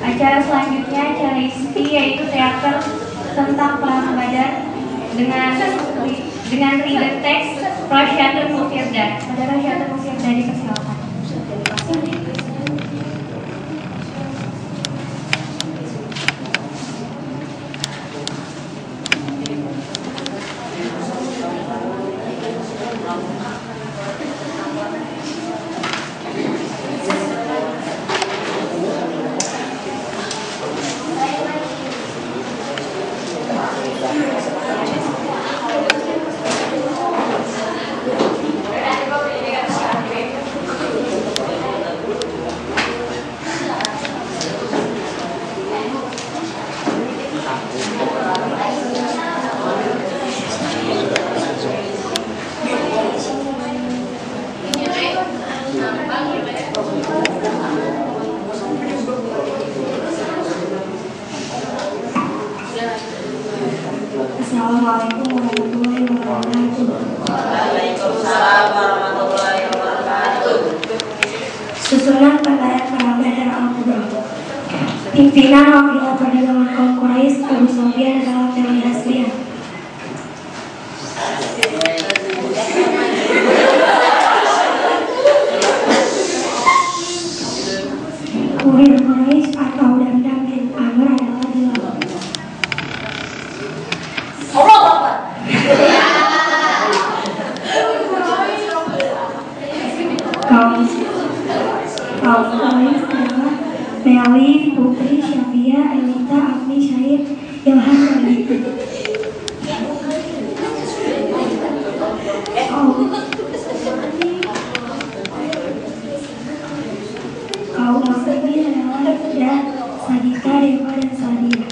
Acara selanjutnya acara ISTI, yaitu teater tentang perang Badar dengan reader teks Rasyatul Mufirda. Saudara Rasyatul Mufirda dipersilakan. Assalamualaikum warahmatullahi wabarakatuh. Waalaikumsalam warahmatullahi wabarakatuh. Susunan Fatayat Perang Badar Al-Kubra. Pimpinan Wakil Perdagangan kaum Quraisy Abu Sufyan dalam teori Hasbiah. Kurir Quraisy atau Damdam bin Amr adalah delapan. Allah Akbar. Kaum Quraisy adalah Meli, Putri, Syafia, Elita, Afni, Syair, Ilham, dan Liti. Kaum muslimin adalah Ida, Sadika, Deva, dan Sadia.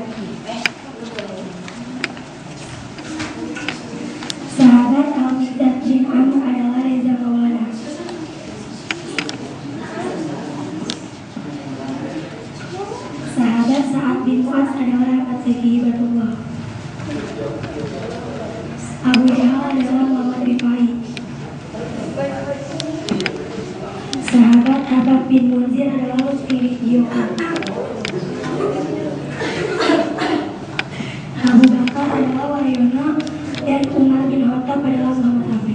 Sahabat Al-Miqdad bin Amr adalah Reza Maulana. Sahabat Sa'ad bin Mu'adz adalah Rahmat Zaki Hibatullah. Abu Jahal adalah Muhammad Rifai. Sahabat Habab bin Munzir adalah Lutfi Ridjoko. Abu Bakar adalah Waryono dan Umar bin Khattab adalah Muhammad Rafi.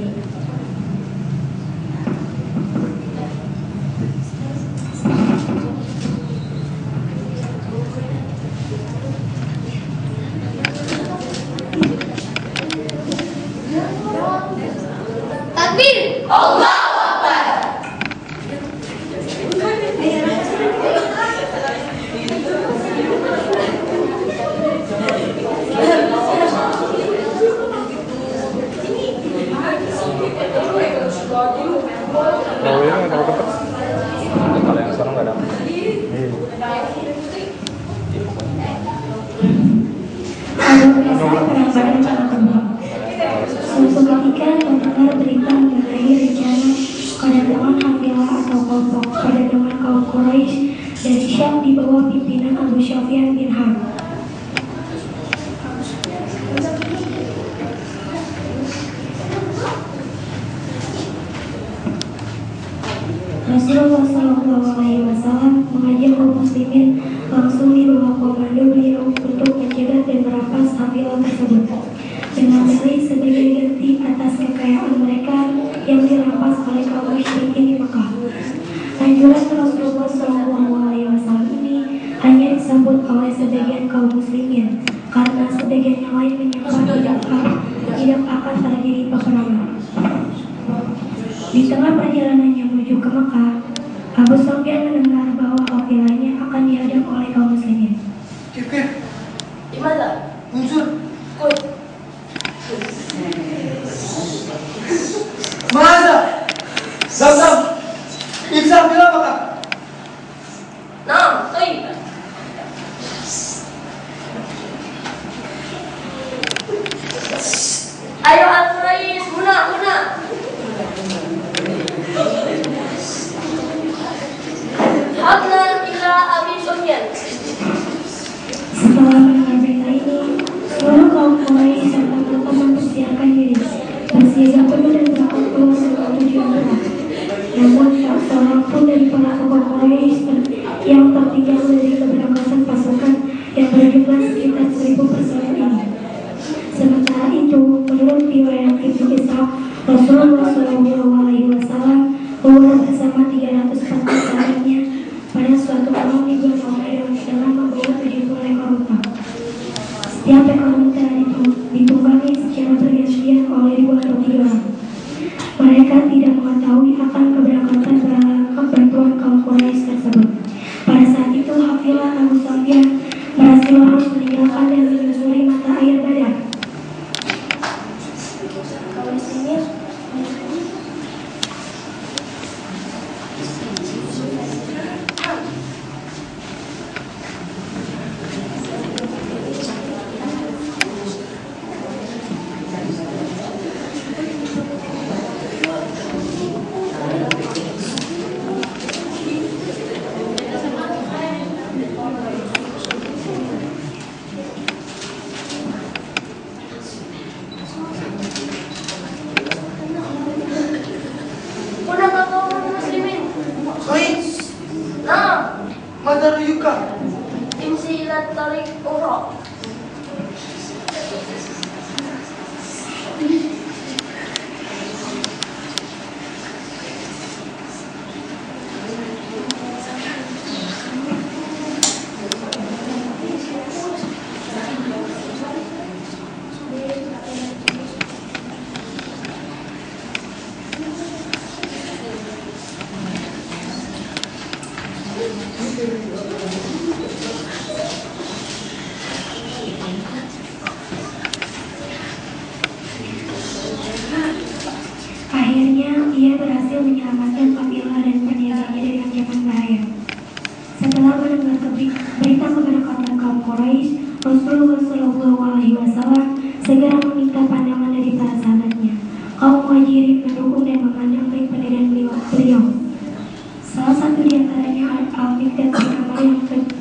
Takbir. Allahu Akbar. Oh iya, kalau dapat. Kalau yang sekarang nggak dapat. Suatu ketika mendengar berita mengenai rencana kedatangan kafilah atau kelompok perdagangan kaum Quraisy dari Syam di bawah pimpinan Abu Sufyan bin Harb. Rasulullah SAW mengajak kaum muslimin langsung di bawah komando beliau untuk menjaga dan merampas kafilah tersebut dengan dalih sebagai ganti atas kekayaan mereka yang dirampas oleh kaum musyrikin di Mekah. Anjuran Rasulullah SAW ini hanya disambut oleh sebagian kaum muslimin karena sebagian yang lain menyangka tidak akan terjadi peperangan. Di tengah perjalanannya menuju ke Mekah, Abu Sufyan mendengar bahwa kafilahnya akan dihadang oleh kaum muslimin. Di mana? Unsur. Koi. Mana? Zam-zam. Iksan bilang apa? Nah, koi. Ayo Al-Quraisy, guna. yang tertinggal dari keberangkatan pasukan yang berjumlah sekitar 1.000 personel ini. Sementara itu, menurut riwayat Ibnu Ishaq, Rasulullah SAW bersama 340 sahabatnya pada suatu malam di bulan Ramadan dalam membawa 70 ekor unta. Setiap ekor unta ditunggangi secara bergantian oleh 2 atau 3 orang. Mereka tidak mengetahui akan keberangkatan bantuan kaum Quraisy tersebut. Pada saat itu, Hafilah Abu Sufyan berhasil harus meninggalkan dan menyusuri mata air Badar. Madar Yuka. Imsilat tarik ura. Akhirnya, ia berhasil menyelamatkan Kabilah dan penjaganya dari ancaman bahaya. Setelah mendengar berita keberangkatan kaum Quraisy, Rasulullah SAW segera meminta pandangan dari para sahabatnya. Kaum Muhajirin mendukung dan memandang baik pendirian beliau. Salah satu di antaranya Al-Miqdad bin Amr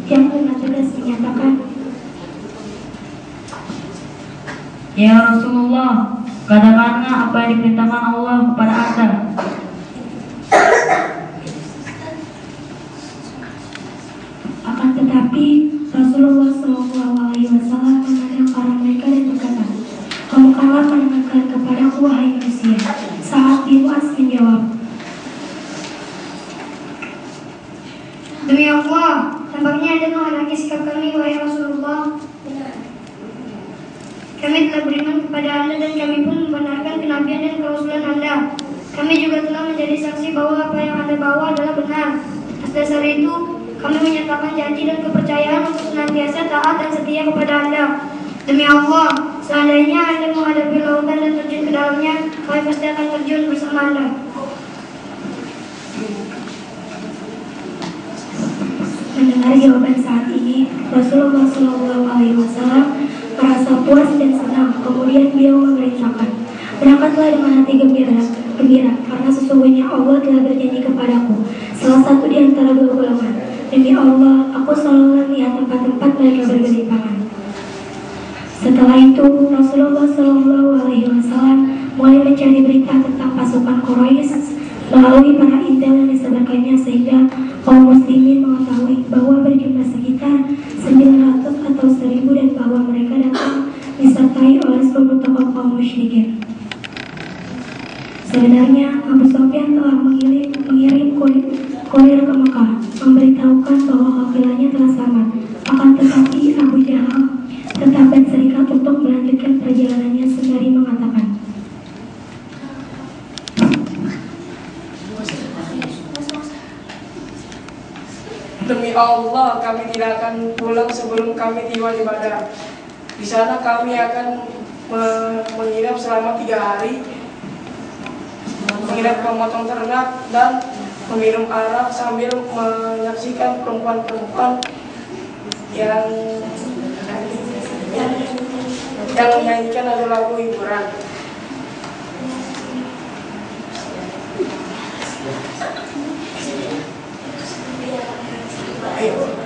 yang dengan tegas menyatakan, "Ya Rasulullah, katakanlah apa yang diperintahkan Allah kepada Anda." Akan tetapi Rasulullah SAW memandang para mereka dan berkata, "Kamu-kalah pandangan kalian kepadaku, wahai manusia." Sa'ad bin Mu'adz menjawab, Demi Allah, tampaknya Anda menghendaki sikap kami, wahai Rasulullah. Kami telah beriman kepada Anda dan kami pun membenarkan kenabian dan kerasulan Anda. Kami juga telah menjadi saksi bahwa apa yang Anda bawa adalah benar. Atas dasar itu, kami menyatakan janji dan kepercayaan untuk senantiasa taat dan setia kepada Anda. Demi Allah, seandainya Anda menghadapi lautan dan terjun ke dalamnya, kami pasti akan terjun bersama Anda. Mendengar jawaban saat ini, Rasulullah SAW merasa puas dan senang. Kemudian beliau memerintahkan, "Berangkatlah dengan hati gembira, karena sesungguhnya Allah telah berjanji kepadaku, salah satu di antara 2 golongan. Demi Allah, aku selalu melihat tempat-tempat mereka bergelimpangan." Setelah itu, Rasulullah SAW mulai mencari berita tentang pasukan Quraisy melalui para intel yang disebarkannya, sehingga kaum muslimin mengetahui bahwa berjumlah sekitar 900 atau 1000 dan bahwa mereka datang disertai oleh seluruh tokoh kaum musyrikin. Sebenarnya Abu Sufyan telah mengirim kurir ke Mekah memberitahukan bahwa kafilahnya telah selamat. Akan tetapi Abu Jahal tetap berserikat untuk melanjutkan perjalanannya sembari mengatakan, "Demi Allah, kami tidak akan pulang sebelum kami tiba di Badar. Di sana kami akan menginap selama 3 hari, menginap memotong ternak dan meminum arak sambil menyaksikan perempuan-perempuan yang menyanyikan lagu-lagu hiburan."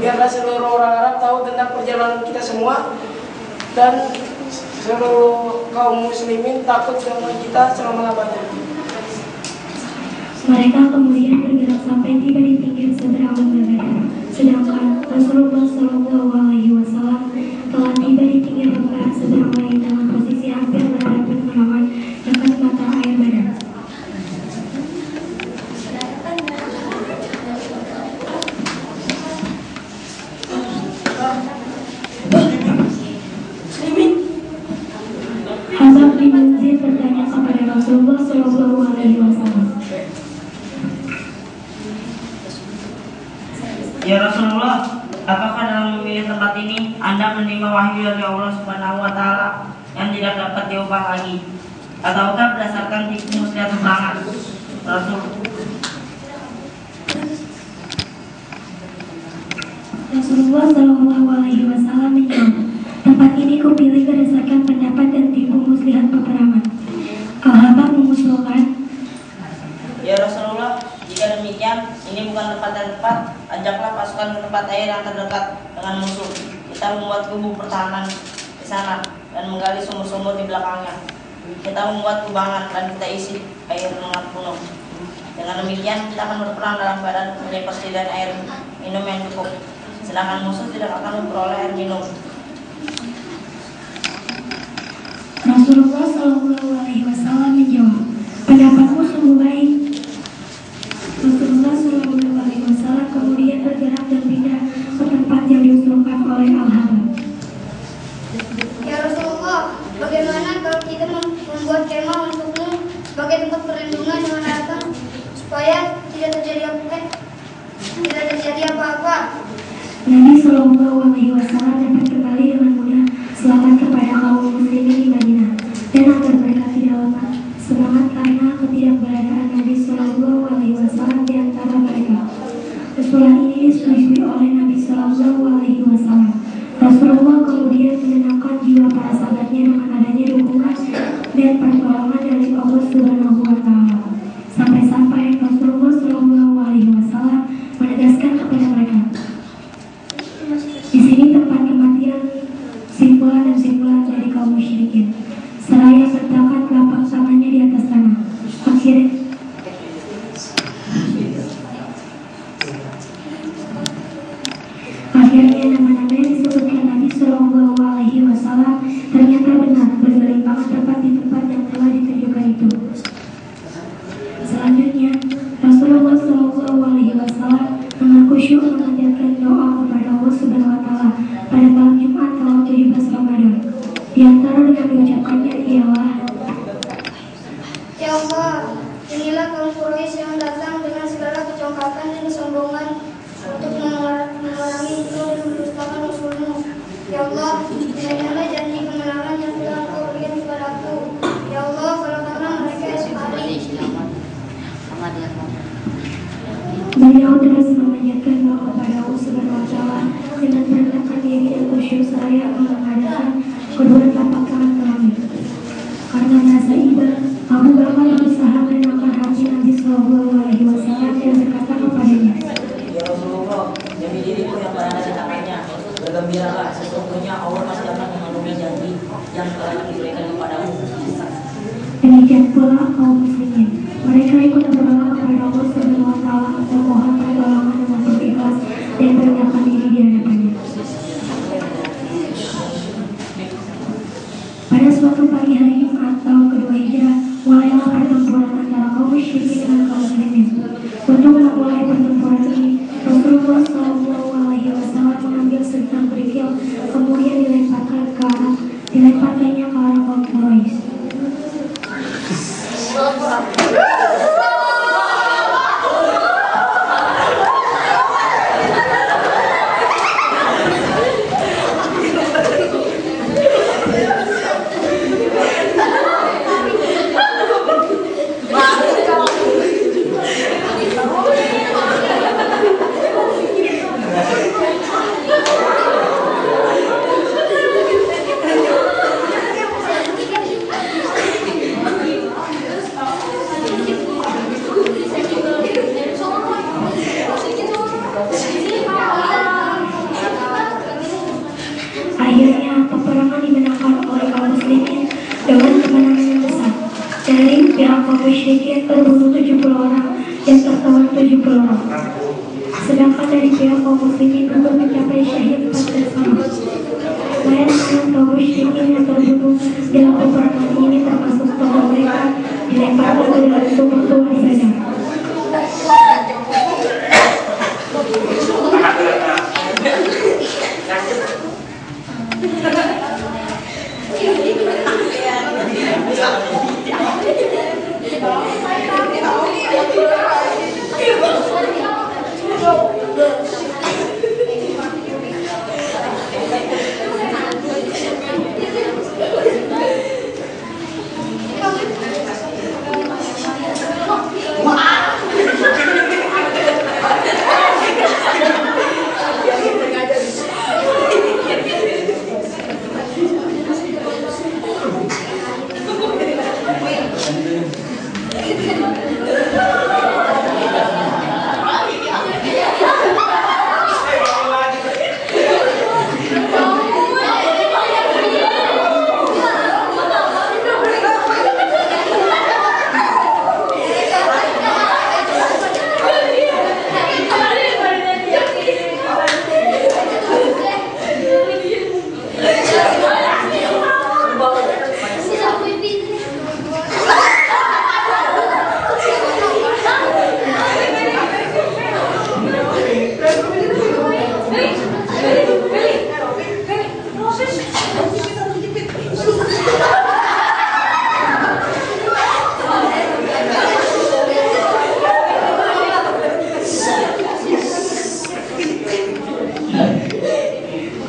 Biarlah seluruh orang Arab tahu tentang perjalanan kita semua dan seluruh kaum muslimin takut dengan kita selama-lamanya. Mereka kemudian bergerak sampai tiba di pinggir seberang Badar. Sedang Rasulullah Shallallahu Alaihi Wasallam telah tiba di pinggir lembah seberang lain dalam posisi hampir berhadapan melawan dekat mata air Badar. Habab bin Munzir bertanya kepada Rasulullah Shallallahu Alaihi Wasallam, Ya Rasulullah, apakah dalam memilih tempat ini Anda menerima wahyu dari Allah Subhanahu wa Ta'ala yang tidak dapat diubah lagi, ataukah berdasarkan tipu muslihat peperangan? Rasulullah Shallallahu Alaihi Wasallam menjawab, tempat ini kupilih berdasarkan pendapat dan tipu muslihat peperangan. Al-Habab mengusulkan, Ya Rasulullah, jika demikian, ini bukan tempat yang tepat. Ajaklah pasukan ke tempat air yang terdekat dengan musuh. Kita membuat kubu pertahanan di sana dan menggali sumur-sumur di belakangnya. Kita membuat kubangan dan kita isi air hangat penuh. Dengan demikian, kita akan berperang dalam keadaan mempunyai persediaan air minum yang cukup. Sedangkan musuh tidak akan memperoleh air minum. Rasulullah Shallallahu Alaihi Wasallam menjawab, pendapatmu sungguh baik. Rasulullah Shallallahu Alaihi Wasallam kemudian bergerak dan pindah ke tempat yang diusulkan oleh Al-Habab. Ya Rasulullah, bagaimana kalau kita membuat kemah untukmu sebagai tempat perlindungan dengan datang supaya tidak terjadi apa-apa? Nabi Shallallahu Alaihi Wasallam dapat kembali dengan mudah selamat kepada kaum muslimin di Madinah, dan agar mereka tidak lemah semangat karena ketidakberadaan Nabi Shallallahu Alaihi Wasallam di antara mereka. Usulan ini disetujui oleh Nabi Shallallahu Alaihi Wasallam. Rasulullah kemudian menenangkan jiwa para sahabatnya dengan adanya dukungan dan pertolongan dari Allah Subhanahu Wa Taala. Sampai-sampai Rasulullah Shallallahu Alaihi Wasallam menegaskan kepada mereka, di sini tempat kematian simpulan dan simpulan dari kaum musyrikin. Seraya sertakan telapak tangannya di atas tanah. Akhirnya nama-nama yang disebutkan Nabi Shallallahu Alaihi Wasallam ternyata benar, bergelimpangan tepat di tempat yang telah ditunjukkan itu. Selanjutnya, Rasulullah Shallallahu Alaihi Wasallam dengan khusyuk mengajarkan doa kepada Allah Subhanahu Wa Taala pada malam Jumat tanggal 17 Ramadan. Di antara dengan diucapkannya ialah, Ya Allah, inilah kaum Quraisy yang datang dengan segala kecongkakan dan kesombongan untuk memerangi Engkau dan mendustakan Rasul-Mu. Ya Allah, berikanlah janji kemenangan yang telah Engkau berikan kepadaku. Ya Allah, kalahkanlah mereka esok hari. beliau terus memanjatkan doa kepada Allah Subhanahu Wa Taala dengan merendahkan diri dan khusyuk seraya menghadapkan kedua telapak tangan ke langit. Karena merasa iba, Abu Bakar berusaha menenangkan hati Nabi Shallallahu Alaihi Wasallam dan berkata kepadanya, Ya Rasulullah, demi diriku yang berada di tangannya, bergembiralah, sesungguhnya Allah masih akan memenuhi janji yang telah diberikan kepadamu. demikian pula kaum muslimin. Mereka ikut berdoa kepada Allah Subhanahu Wa Taala untuk mohon pertolongan dengan ikhlas dan merendahkan diri di hadapannya. Pada suatu pagi hari Jumat tahun kedua Hijrah, mulailah pertempuran antara kaum musyrikin dengan kaum muslimin. Untuk memulai pertempuran ini, Rasulullah Shallallahu Alaihi Wasallam mengambil segenap kerikil, kemudian dilemparkannya ke arah kaum Quraisy. Akhirnya peperangan dimenangkan oleh kaum muslimin dengan kemenangan yang besar. Dari pihak kaum musyrikin terbunuh 70 orang dan tertawan 70 orang. Sedangkan dari pihak kaum muslimin gugur mencapai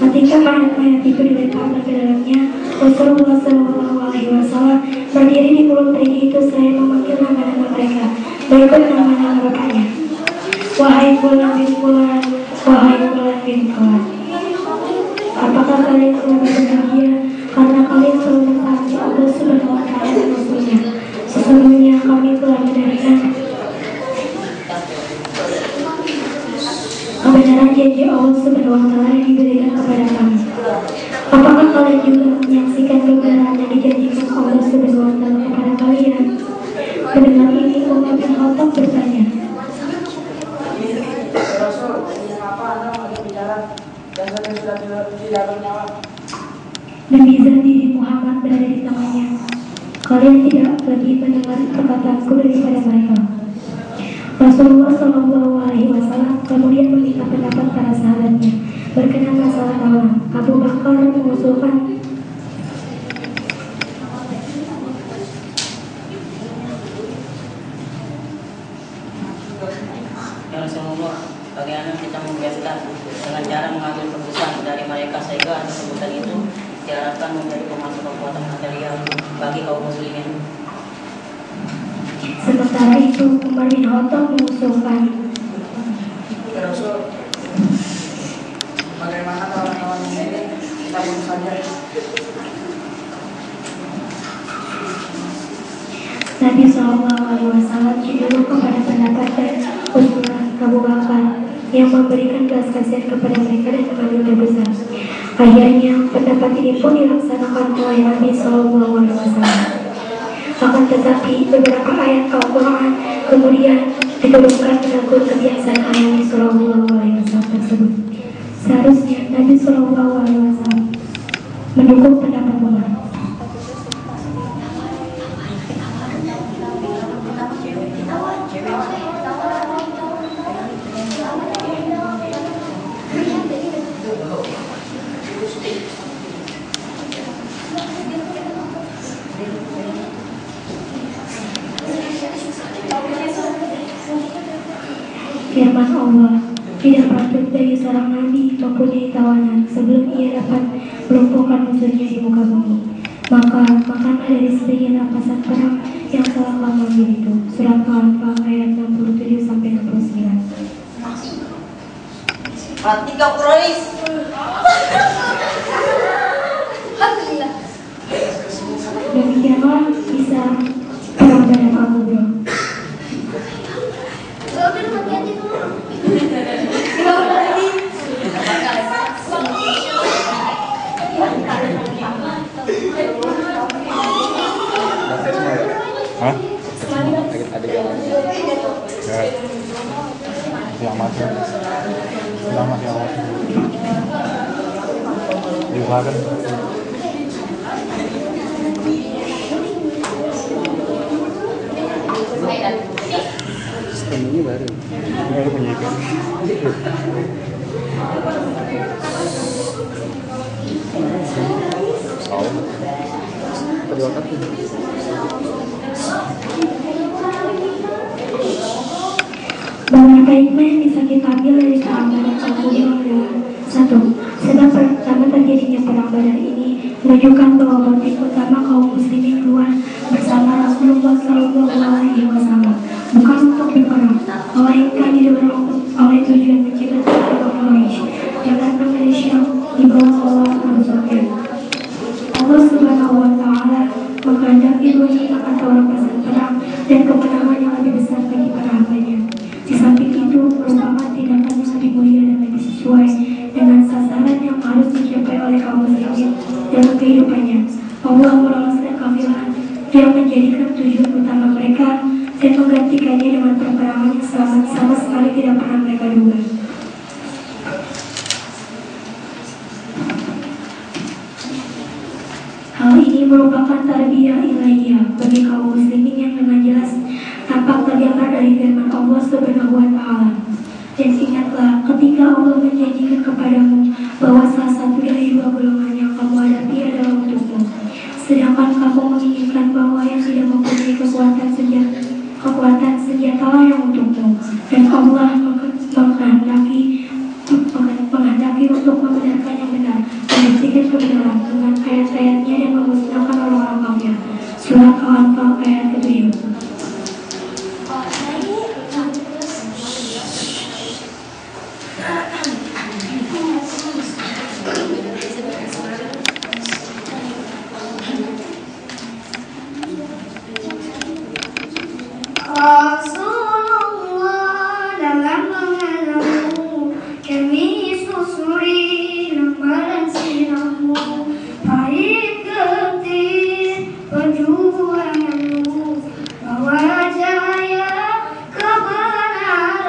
Ketika mayat-mayat itu diletakkan ke dalamnya, Rasulullah SAW berdiri di mulut peri itu seraya memanggil nama-nama mereka, berikut nama-nama bapaknya. Wahai Fulan bin Fulan, wahai Fulan bin Fulan. Apakah kalian telah berbahagia karena kalian telah mentaati Allah Subhanahu wa Ta'ala dan Rasulnya? Sesungguhnya kami telah mendapatkan kebenaran janji Allah Subhanahu wa Ta'ala yang diberikan kepada kami. Apakah kalian juga menyaksikan kebenaran yang dijanjikan Allah Subhanahu wa Ta'ala kepada kalian? Mendengar ini, Umar bin Khattab bertanya, Rasul, apa Anda lagi bicara dan saya sudah tidak bernyawa? demi zat diri Muhammad berada di tangannya, kalian tidak lagi mendengar perkataanku daripada mereka. Rasulullah SAW kemudian meminta pendapat para sahabatnya berkenaan masalah Allah. Abu Bakar mengusulkan Ya Rasulullah, bagaimana kita membiasakan dengan cara mengambil keputusan dari mereka sehingga keputusan itu diharapkan menjadi pemasok kekuatan material bagi kaum muslimin. sementara itu Umar bin Khattab mengusulkan, Ya Rasul, bagaimana kawan-kawan ini kita bunuh saja? Nabi SAW cenderung kepada pendapat dan usulan Abu Bakar yang memberikan belas kasihan kepada mereka dan mengambil tebusan. Akhirnya pendapat ini pun dilaksanakan oleh Nabi SAW. Akan tetapi beberapa ayat Al-Quran kemudian diturunkan menegur kebiasaan Nabi SAW tersebut. Seharusnya Nabi SAW mendukung pendapat Umar. Firman Allah, tidak patut bagi seorang nabi mempunyai tawanan sebelum ia dapat melumpuhkan musuhnya di muka bumi. Maka makanlah dari sebagian rampasan perang yang telah kamu ambil itu. Surat Al-Anfal ayat 67-69. Mati kau Quraisy. Demikianlah bisa perang Badar Al-Kubra. Hah? Ada yang selamat ya. Selamat ya Allah. Diusahakan. Sistem ini baru. Ini punya ikan. Salah. Kedua kaki. Beberapa hikmah yang bisa kita ambil dari perang Badar tahun ini adalah: 1. Sebab pertama terjadinya perang Badar ini menunjukkan bahwa motif utama kaum muslimin keluar bersama Rasulullah SAW bukan untuk berperang, melainkan didorong oleh tujuan mencegah terhadap Quraisy yang datang dari Syam di bawah Allah SWT. Allah Subhanahu wa Ta'ala menghendaki dunia akan rampasan perang dan kemenangan yang lebih besar bagi para hambanya. Di samping itu, merupakan tindakan yang lebih mulia dan lebih sesuai dengan sasaran yang harus dicapai oleh kaum muslimin dalam kehidupannya. Allah meloloskan kafilah yang menjadikan tujuan utama mereka dan menggantikannya dengan peperangan yang sama sekali tidak pernah mereka duga. Hal ini merupakan tarbiyah ilahiyah bagi kaum muslimin yang dengan jelas tampak tergambar dari firman Allah Subhanahu wa Ta'ala. Dan ingatlah ketika Allah menjanjikan kepadamu bahwa salah satu dari dua golongan yang kamu hadapi adalah untukmu, sedangkan kamu menginginkan bahwa yang tidak mempunyai kekuatan senjatalah yang untukmu, dan Allah menghendaki untuk membenarkan yang benar, membuktikan kebenaran dengan ayat-ayatnya dan memusnahkan orang-orang kafir. Surat Al-Anfal ayat ke-7. Rasulullah dalam mengenalmu, kami susuri lembaran sirahmu, pahit getir perjuanganmu, bawa jaya kebenaran.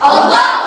Allah